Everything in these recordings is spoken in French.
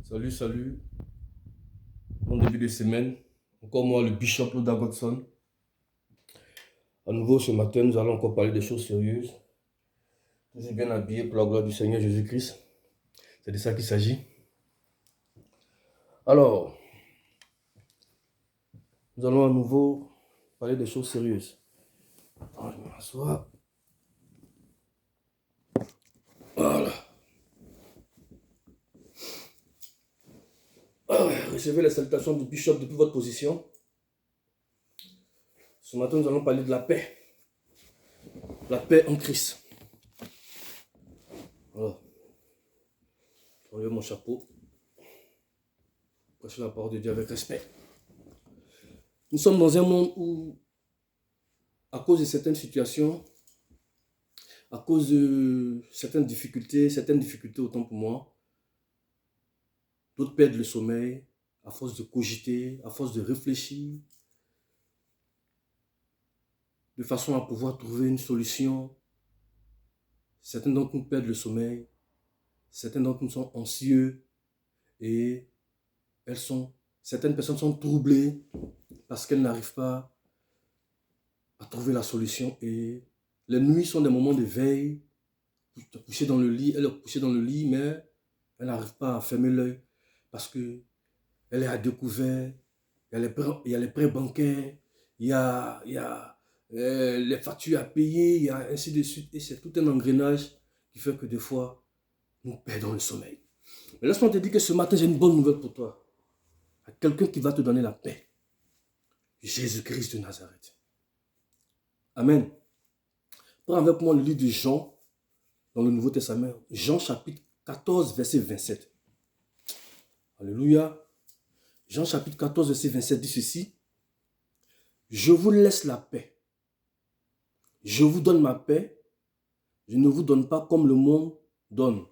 Salut, salut. Bon début de semaine. Encore moi, le Bishop Loda Godson. À nouveau, ce matin, nous allons encore parler des choses sérieuses. Toujours bien habillé pour la gloire du Seigneur Jésus-Christ. C'est de ça qu'il s'agit. Alors, nous allons à nouveau parler des choses sérieuses. Attends, je m'assois. Voilà. Recevez les salutations du Bishop depuis votre position. Ce matin, nous allons parler de la paix. La paix en Christ. Voilà. Je relève mon chapeau. Prêcher la parole de Dieu avec respect. Nous sommes dans un monde où, à cause de certaines situations, à cause de certaines difficultés autant pour moi, d'autres perdent le sommeil à force de cogiter, à force de réfléchir, de façon à pouvoir trouver une solution. Certains d'entre nous perdent le sommeil, certains d'entre nous sont anxieux et certaines personnes sont troublées parce qu'elles n'arrivent pas à trouver la solution. Et les nuits sont des moments de veille, couchée dans le lit, elle est couchée dans le lit, mais elle n'arrive pas à fermer l'œil parce que elle est à découvert, il y a les prêts bancaires, il y a les factures à payer, il y a ainsi de suite. Et c'est tout un engrenage qui fait que des fois, nous perdons le sommeil. Mais laisse-moi te dire que ce matin, j'ai une bonne nouvelle pour toi. À quelqu'un qui va te donner la paix. Jésus-Christ de Nazareth. Amen. Prends avec moi le livre de Jean, dans le Nouveau Testament. Jean chapitre 14, verset 27. Alléluia. Jean chapitre 14, verset 27 dit ceci. Je vous laisse la paix. Je vous donne ma paix. Je ne vous donne pas comme le monde donne.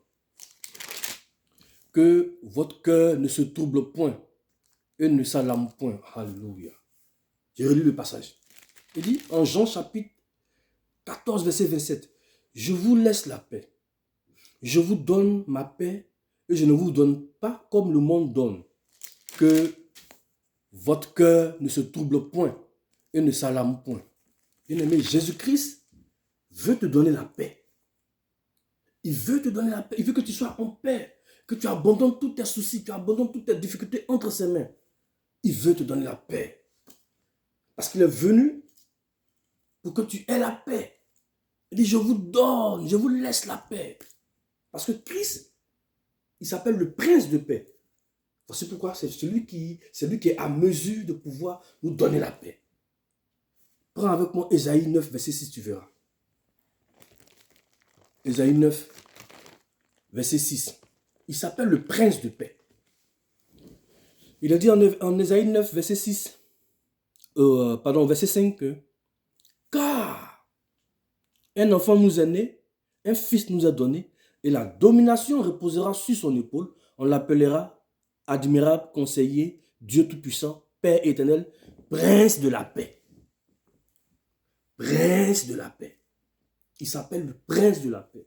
Que votre cœur ne se trouble point et ne s'alarme point. Alléluia. Je relis le passage. Il dit en Jean chapitre 14, verset 27. Je vous laisse la paix. Je vous donne ma paix et je ne vous donne pas comme le monde donne. Que votre cœur ne se trouble point et ne s'alarme point. Bien-aimé, Jésus-Christ veut te donner la paix. Il veut te donner la paix. Il veut que tu sois en paix. Que tu abandonnes tous tes soucis, que tu abandonnes toutes tes difficultés entre ses mains. Il veut te donner la paix. Parce qu'il est venu pour que tu aies la paix. Il dit, je vous donne, je vous laisse la paix. Parce que Christ, il s'appelle le prince de paix. C'est pourquoi c'est lui qui est à mesure de pouvoir nous donner la paix. Prends avec moi Ésaïe 9, verset 6, tu verras. Ésaïe 9, verset 6. Il s'appelle le prince de paix. Il a dit en Ésaïe 9, verset 6, verset 5, car un enfant nous est né, un fils nous est donné, et la domination reposera sur son épaule. On l'appellera admirable, conseiller, Dieu tout-puissant, Père éternel, prince de la paix. Prince de la paix. Il s'appelle le prince de la paix.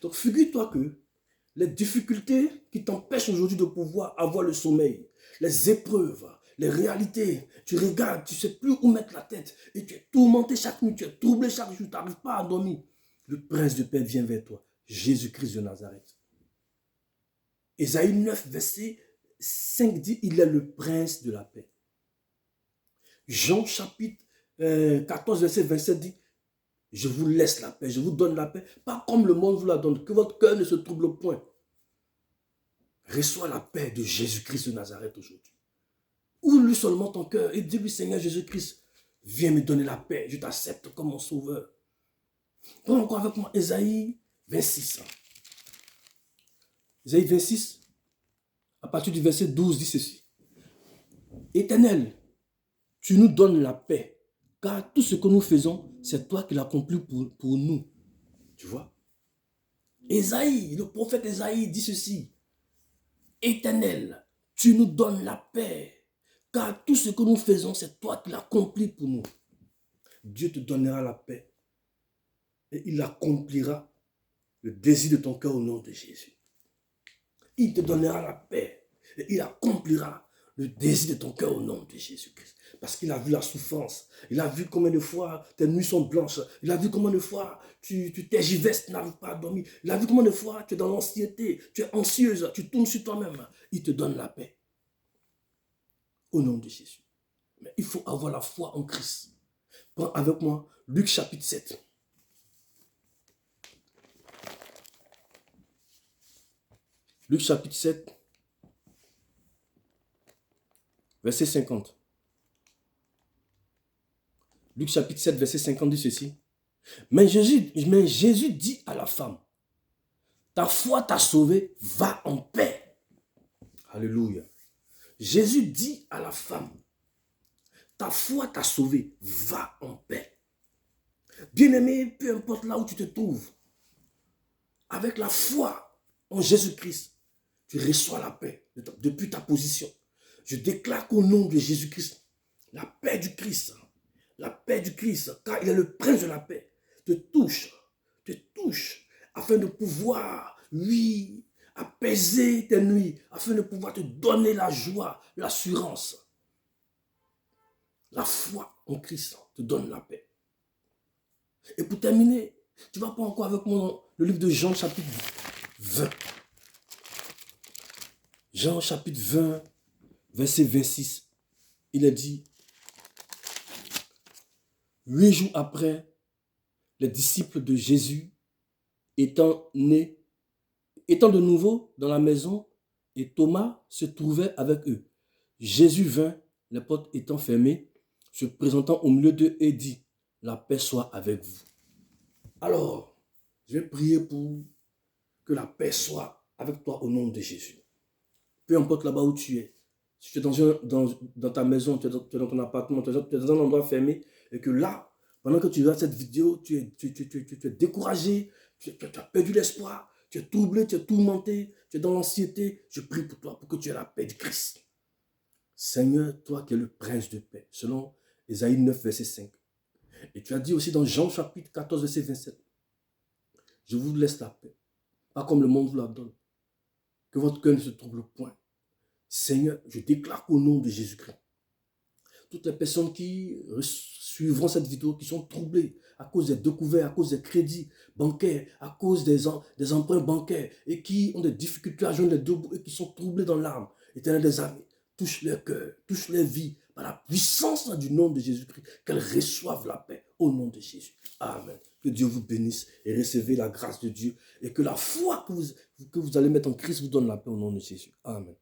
Donc figure-toi que les difficultés qui t'empêchent aujourd'hui de pouvoir avoir le sommeil, les épreuves, les réalités, tu regardes, tu ne sais plus où mettre la tête et tu es tourmenté chaque nuit, tu es troublé chaque jour, tu n'arrives pas à dormir. Le prince de paix vient vers toi, Jésus-Christ de Nazareth. Ésaïe 9, verset 5 dit, il est le prince de la paix. Jean chapitre 14, verset 27 dit, je vous laisse la paix, je vous donne la paix, pas comme le monde vous la donne, que votre cœur ne se trouble point. Reçois la paix de Jésus-Christ de Nazareth aujourd'hui. Ouvre-lui seulement ton cœur et dis-lui, Seigneur Jésus-Christ, viens me donner la paix, je t'accepte comme mon sauveur. Prends encore avec moi Ésaïe 26. Ésaïe 26, à partir du verset 12, dit ceci. Éternel, tu nous donnes la paix, car tout ce que nous faisons, c'est toi qui l'accomplis pour nous. Tu vois? Ésaïe, le prophète Ésaïe dit ceci. Éternel, tu nous donnes la paix, car tout ce que nous faisons, c'est toi qui l'accomplis pour nous. Dieu te donnera la paix et il accomplira le désir de ton cœur au nom de Jésus. Il te donnera la paix. et il accomplira le désir de ton cœur au nom de Jésus-Christ. Parce qu'il a vu la souffrance. Il a vu combien de fois tes nuits sont blanches. Il a vu combien de fois tu tergiverses, tu n'arrives pas à dormir. Il a vu combien de fois tu es dans l'anxiété, tu es anxieuse, tu tournes sur toi-même. Il te donne la paix. Au nom de Jésus. Mais il faut avoir la foi en Christ. Prends avec moi Luc chapitre 7. Luc chapitre 7, verset 50. Luc chapitre 7, verset 50 dit ceci. Mais Jésus dit à la femme, ta foi t'a sauvé, va en paix. Alléluia. Jésus dit à la femme, ta foi t'a sauvé, va en paix. Bien-aimé, peu importe là où tu te trouves, avec la foi en Jésus-Christ, tu reçois la paix depuis ta position. Je déclare qu'au nom de Jésus-Christ, la paix du Christ, car il est le prince de la paix, te touche, afin de pouvoir, oui, apaiser tes nuits, afin de pouvoir te donner la joie, l'assurance. La foi en Christ te donne la paix. Et pour terminer, tu vas pas encore avec moi dans le livre de Jean chapitre 20. Jean chapitre 20, verset 26. Il est dit, 8 jours après, les disciples de Jésus étant de nouveau dans la maison, et Thomas se trouvait avec eux. Jésus vint, les portes étant fermées, se présentant au milieu d'eux et dit, la paix soit avec vous. Alors, je vais prier pour que la paix soit avec toi au nom de Jésus. Peu importe là-bas où tu es, si tu es dans ta maison, tu es dans ton appartement, tu es dans un endroit fermé, et que là, pendant que tu regardes cette vidéo, tu es découragé, tu as perdu l'espoir, tu es troublé, tu es tourmenté, tu es dans l'anxiété, je prie pour toi, pour que tu aies la paix de Christ. Seigneur, toi qui es le prince de paix, selon Ésaïe 9, verset 5. Et tu as dit aussi dans Jean chapitre 14, verset 27, je vous laisse la paix, pas comme le monde vous la donne. Que votre cœur ne se trouble point. Seigneur, je déclare au nom de Jésus-Christ, toutes les personnes qui suivront cette vidéo, qui sont troublées à cause des découvertes, à cause des crédits bancaires, à cause des emprunts bancaires, et qui ont des difficultés à joindre les deux bouts, et qui sont troublés dans l'âme, Éternel des armées, touche leur cœur, touche leur vie, par la puissance du nom de Jésus-Christ, qu'elles reçoivent la paix au nom de Jésus. Amen. Que Dieu vous bénisse et recevez la grâce de Dieu, et que la foi que vous allez mettre en Christ vous donne la paix au nom de Jésus. Amen.